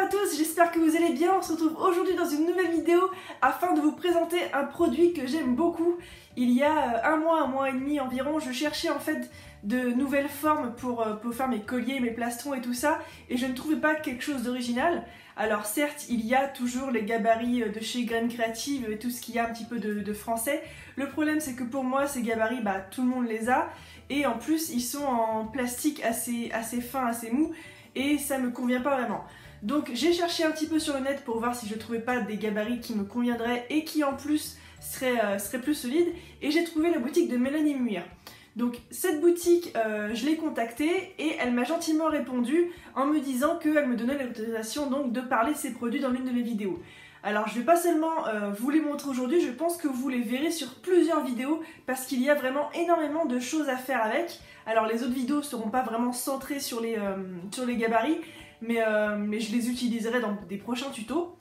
à tous, j'espère que vous allez bien. On se retrouve aujourd'hui dans une nouvelle vidéo afin de vous présenter un produit que j'aime beaucoup. Il y a un mois et demi environ, je cherchais en fait de nouvelles formes pour faire mes colliers, mes plastrons et tout ça, et je ne trouvais pas quelque chose d'original. Alors certes, il y a toujours les gabarits de chez Graines Créatives et tout ce qu'il y a un petit peu de français. Le problème c'est que pour moi ces gabarits, tout le monde les a, et en plus ils sont en plastique assez fin, assez mou, et ça me convient pas vraiment. Donc j'ai cherché un petit peu sur le net pour voir si je trouvais pas des gabarits qui me conviendraient et qui en plus seraient plus solides, et j'ai trouvé la boutique de Mélanie Muir. Donc cette boutique, je l'ai contactée et elle m'a gentiment répondu en me disant qu'elle me donnait l'autorisation donc de parler de ses produits dans l'une de mes vidéos. Alors je vais pas seulement vous les montrer aujourd'hui, je pense que vous les verrez sur plusieurs vidéos parce qu'il y a vraiment énormément de choses à faire avec. Alors les autres vidéos ne seront pas vraiment centrées sur les gabarits, mais je les utiliserai dans des prochains tutos.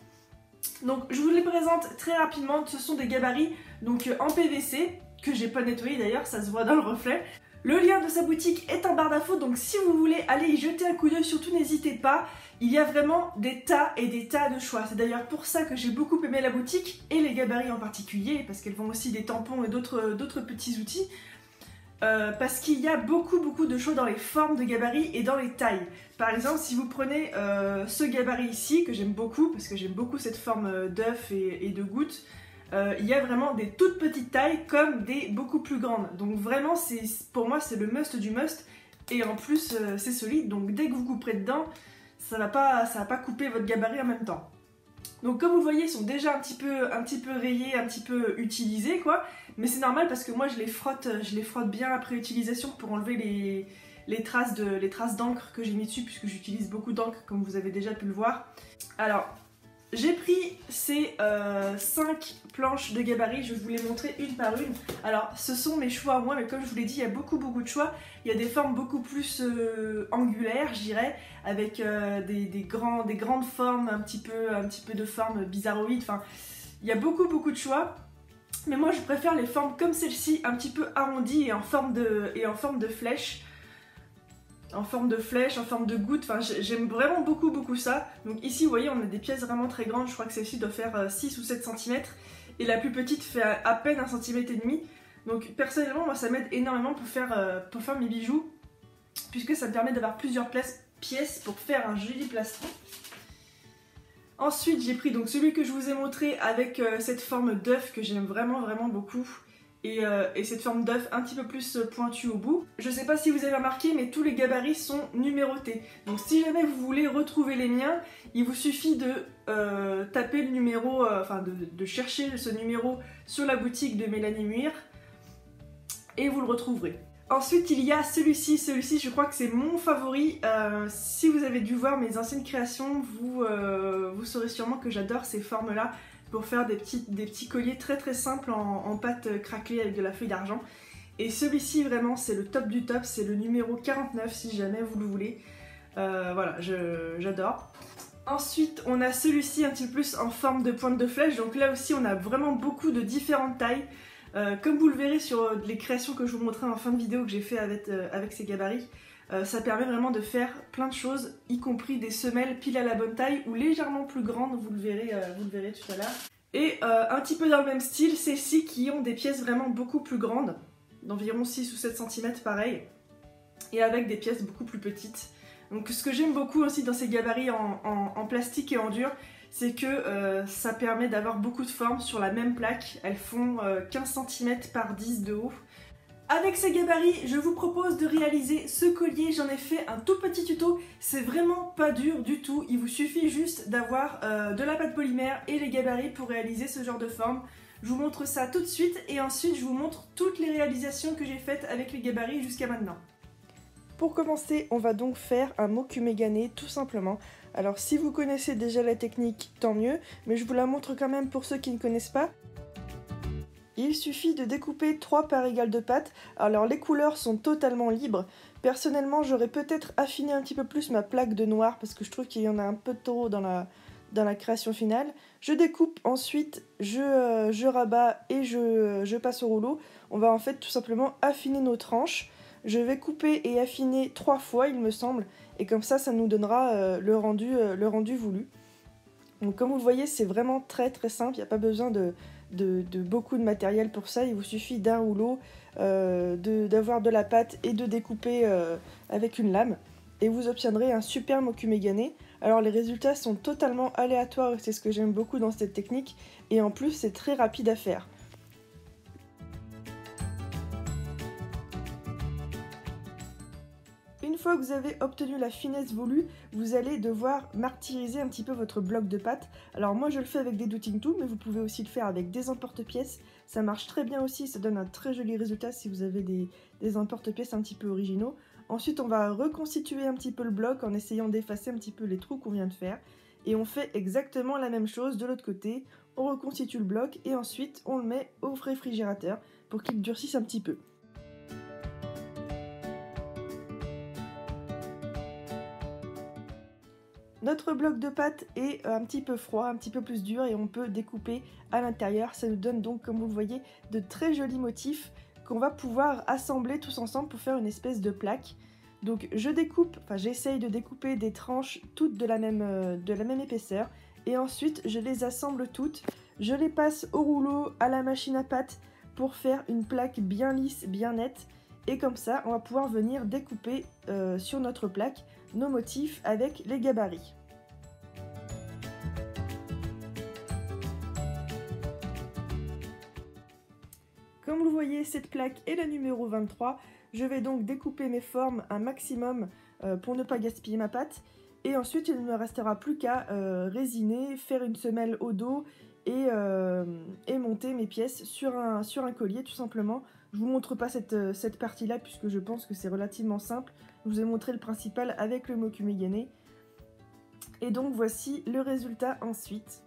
Donc je vous les présente très rapidement. Ce sont des gabarits donc en PVC, que j'ai pas nettoyé d'ailleurs, ça se voit dans le reflet. Le lien de sa boutique est en barre d'infos, donc si vous voulez aller y jeter un coup d'œil, surtout n'hésitez pas. Il y a vraiment des tas et des tas de choix. C'est d'ailleurs pour ça que j'ai beaucoup aimé la boutique, et les gabarits en particulier, parce qu'elles vendent aussi des tampons et d'autres petits outils. Parce qu'il y a beaucoup de choix dans les formes de gabarits et dans les tailles. Par exemple, si vous prenez ce gabarit ici, que j'aime beaucoup, parce que j'aime beaucoup cette forme d'œuf et de goutte, il y a vraiment des toutes petites tailles comme des beaucoup plus grandes. Donc vraiment, pour moi, c'est le must du must. Et en plus, c'est solide, donc dès que vous couperez dedans, ça va pas couper votre gabarit en même temps. Donc comme vous le voyez, ils sont déjà un petit peu rayés, un petit peu utilisés quoi. Mais c'est normal parce que moi je les frotte bien après utilisation pour enlever les traces d'encre que j'ai mis dessus, puisque j'utilise beaucoup d'encre comme vous avez déjà pu le voir. Alors j'ai pris ces 5 planches de gabarit, je vais vous les montrer une par une. Alors ce sont mes choix à moi, mais comme je vous l'ai dit, il y a beaucoup de choix. Il y a des formes beaucoup plus angulaires, je dirais, avec des grandes formes, un petit peu de formes bizarroïdes. Enfin, il y a beaucoup de choix. Mais moi je préfère les formes comme celle-ci, un petit peu arrondies et en forme de flèche. En forme de goutte, enfin j'aime vraiment beaucoup ça. Donc ici vous voyez on a des pièces vraiment très grandes, je crois que celle-ci doit faire 6 ou 7 cm et la plus petite fait à peine 1,5 cm. Donc personnellement moi ça m'aide énormément pour faire mes bijoux, puisque ça me permet d'avoir plusieurs pièces pour faire un joli plastron. Ensuite j'ai pris donc celui que je vous ai montré avec cette forme d'œuf que j'aime vraiment beaucoup. Et cette forme d'œuf un petit peu plus pointue au bout. Je sais pas si vous avez remarqué, mais tous les gabarits sont numérotés. Donc si jamais vous voulez retrouver les miens, il vous suffit de taper le numéro, de chercher ce numéro sur la boutique de Mélanie Muir, et vous le retrouverez. Ensuite il y a celui-ci je crois que c'est mon favori. Si vous avez dû voir mes anciennes créations, vous saurez sûrement que j'adore ces formes là, pour faire des petits colliers très simples en pâte craquelée avec de la feuille d'argent. Et celui-ci vraiment c'est le top du top, c'est le numéro 49 si jamais vous le voulez. Voilà, j'adore. Ensuite on a celui-ci un petit peu plus en forme de pointe de flèche, donc là aussi on a vraiment beaucoup de différentes tailles. Comme vous le verrez sur les créations que je vous montrerai en fin de vidéo que j'ai fait avec ces gabarits, ça permet vraiment de faire plein de choses, y compris des semelles pile à la bonne taille ou légèrement plus grandes, vous le verrez tout à l'heure. Et un petit peu dans le même style, celles-ci qui ont des pièces vraiment beaucoup plus grandes, d'environ 6 ou 7 cm pareil, et avec des pièces beaucoup plus petites. Donc ce que j'aime beaucoup aussi dans ces gabarits en plastique et en dur, c'est que ça permet d'avoir beaucoup de formes sur la même plaque. Elles font 15 cm par 10 de haut. Avec ces gabarits, je vous propose de réaliser ce collier. J'en ai fait un tout petit tuto, c'est vraiment pas dur du tout. Il vous suffit juste d'avoir de la pâte polymère et les gabarits pour réaliser ce genre de forme. Je vous montre ça tout de suite et ensuite je vous montre toutes les réalisations que j'ai faites avec les gabarits jusqu'à maintenant. Pour commencer, on va donc faire un mokume-gane tout simplement. Alors si vous connaissez déjà la technique, tant mieux, mais je vous la montre quand même pour ceux qui ne connaissent pas. Il suffit de découper 3 parts égales de pâte. Alors les couleurs sont totalement libres. Personnellement, j'aurais peut-être affiné un petit peu plus ma plaque de noir parce que je trouve qu'il y en a un peu trop dans la création finale. Je découpe, ensuite je rabats et je passe au rouleau. On va en fait tout simplement affiner nos tranches. Je vais couper et affiner 3 fois, il me semble, et comme ça nous donnera le rendu voulu. Donc comme vous le voyez, c'est vraiment très simple, il n'y a pas besoin de beaucoup de matériel pour ça, il vous suffit d'un rouleau, d'avoir de la pâte et de découper avec une lame, et vous obtiendrez un super mokumegane. Alors les résultats sont totalement aléatoires, et c'est ce que j'aime beaucoup dans cette technique, et en plus c'est très rapide à faire. Une fois que vous avez obtenu la finesse voulue, vous allez devoir martyriser un petit peu votre bloc de pâte. Alors moi je le fais avec des Doodling Tools, mais vous pouvez aussi le faire avec des emporte-pièces. Ça marche très bien aussi, ça donne un très joli résultat si vous avez des emporte-pièces un petit peu originaux. Ensuite on va reconstituer un petit peu le bloc en essayant d'effacer un petit peu les trous qu'on vient de faire. Et on fait exactement la même chose de l'autre côté. On reconstitue le bloc et ensuite on le met au réfrigérateur pour qu'il durcisse un petit peu. Notre bloc de pâte est un petit peu froid, un petit peu plus dur, et on peut découper à l'intérieur. Ça nous donne donc, comme vous le voyez, de très jolis motifs qu'on va pouvoir assembler tous ensemble pour faire une espèce de plaque. Donc j'essaye de découper des tranches toutes de la même épaisseur, et ensuite je les assemble toutes. Je les passe au rouleau, à la machine à pâte pour faire une plaque bien lisse, bien nette. Et comme ça, on va pouvoir venir découper sur notre plaque nos motifs avec les gabarits. Comme vous voyez, cette plaque est la numéro 23. Je vais donc découper mes formes un maximum pour ne pas gaspiller ma pâte. Et ensuite, il ne me restera plus qu'à résiner, faire une semelle au dos et monter mes pièces sur un collier tout simplement. Je vous montre pas cette partie-là puisque je pense que c'est relativement simple. Je vous ai montré le principal avec le mokumegane. Et donc voici le résultat ensuite.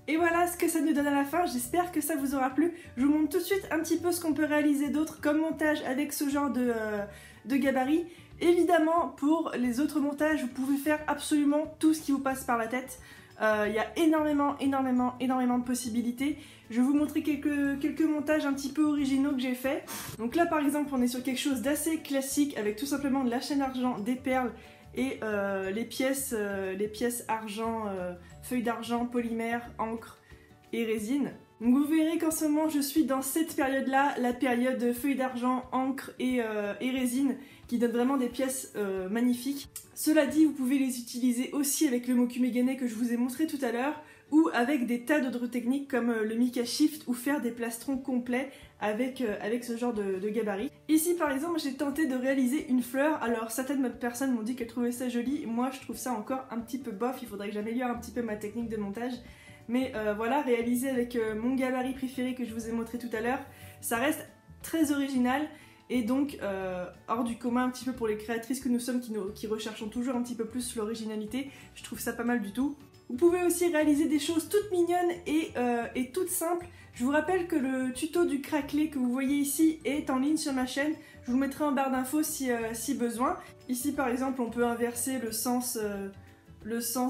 Et voilà ce que ça nous donne à la fin, j'espère que ça vous aura plu. Je vous montre tout de suite un petit peu ce qu'on peut réaliser d'autre comme montage avec ce genre de gabarit. Évidemment, pour les autres montages, vous pouvez faire absolument tout ce qui vous passe par la tête. Il y a énormément de possibilités. Je vais vous montrer quelques montages un petit peu originaux que j'ai fait. Donc là par exemple on est sur quelque chose d'assez classique avec tout simplement de la chaîne argent, des perles et les pièces argent, feuilles d'argent, polymère, encre et résine. Donc vous verrez qu'en ce moment je suis dans cette période là, la période feuilles d'argent, encre et résine, qui donne vraiment des pièces magnifiques. Cela dit, vous pouvez les utiliser aussi avec le mokumegane que je vous ai montré tout à l'heure, ou avec des tas d'autres techniques comme le Mica Shift, ou faire des plastrons complets avec ce genre de gabarit. Ici par exemple j'ai tenté de réaliser une fleur. Alors certaines personnes m'ont dit qu'elles trouvaient ça joli, moi je trouve ça encore un petit peu bof, il faudrait que j'améliore un petit peu ma technique de montage. Mais voilà, réalisé avec mon gabarit préféré que je vous ai montré tout à l'heure, ça reste très original et donc hors du commun un petit peu pour les créatrices que nous sommes qui recherchons toujours un petit peu plus l'originalité. Je trouve ça pas mal du tout. Vous pouvez aussi réaliser des choses toutes mignonnes et toutes simples. Je vous rappelle que le tuto du craquelé que vous voyez ici est en ligne sur ma chaîne. Je vous mettrai en barre d'infos si besoin. Ici par exemple on peut inverser le sens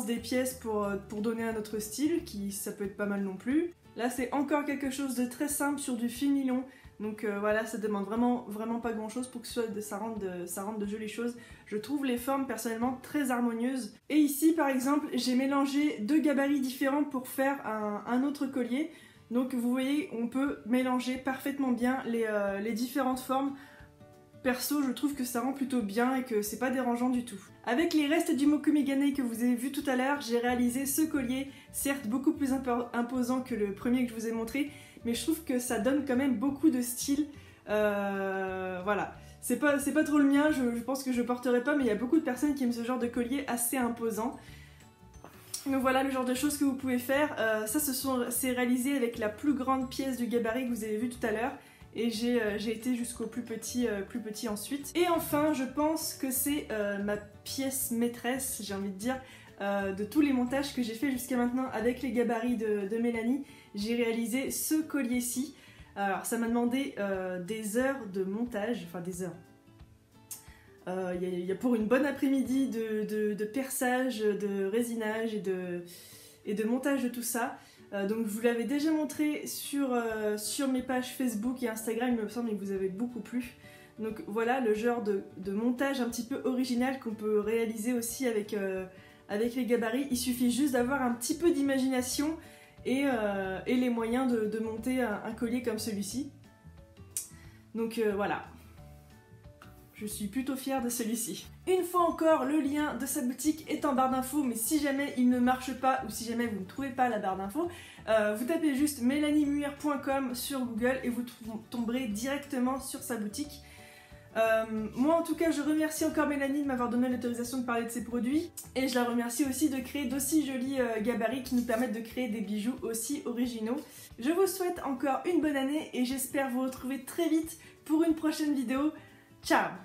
des pièces pour donner un autre style, ça peut être pas mal non plus. Là c'est encore quelque chose de très simple sur du fil nylon. Donc voilà, ça demande vraiment pas grand chose pour que ça rende de jolies choses. Je trouve les formes personnellement très harmonieuses. Et ici par exemple, j'ai mélangé deux gabarits différents pour faire un autre collier. Donc vous voyez, on peut mélanger parfaitement bien les différentes formes. Perso, je trouve que ça rend plutôt bien et que c'est pas dérangeant du tout. Avec les restes du mokumegane que vous avez vu tout à l'heure, j'ai réalisé ce collier, certes beaucoup plus imposant que le premier que je vous ai montré, mais je trouve que ça donne quand même beaucoup de style. Voilà, c'est pas trop le mien, je pense que je porterai pas, mais il y a beaucoup de personnes qui aiment ce genre de collier assez imposant. Donc voilà le genre de choses que vous pouvez faire. C'est réalisé avec la plus grande pièce du gabarit que vous avez vu tout à l'heure. Et j'ai été jusqu'au plus petit ensuite. Et enfin, je pense que c'est ma pièce maîtresse, j'ai envie de dire, de tous les montages que j'ai fait jusqu'à maintenant avec les gabarits de Mélanie. J'ai réalisé ce collier-ci. Alors ça m'a demandé des heures de montage, enfin des heures. Il y a pour une bonne après-midi de perçage, de résinage et de montage de tout ça. Donc je vous l'avais déjà montré sur mes pages Facebook et Instagram, il me semble, et vous avez beaucoup plu. Donc voilà le genre de montage un petit peu original qu'on peut réaliser aussi avec les gabarits. Il suffit juste d'avoir un petit peu d'imagination et les moyens de monter un collier comme celui-ci. Donc voilà. Je suis plutôt fière de celui-ci. Une fois encore, le lien de sa boutique est en barre d'infos, mais si jamais il ne marche pas ou si jamais vous ne trouvez pas la barre d'infos, vous tapez juste melaniemuir.com sur Google et vous tomberez directement sur sa boutique. Moi en tout cas je remercie encore Mélanie de m'avoir donné l'autorisation de parler de ses produits et je la remercie aussi de créer d'aussi jolis gabarits qui nous permettent de créer des bijoux aussi originaux. Je vous souhaite encore une bonne année et j'espère vous retrouver très vite pour une prochaine vidéo. Ciao!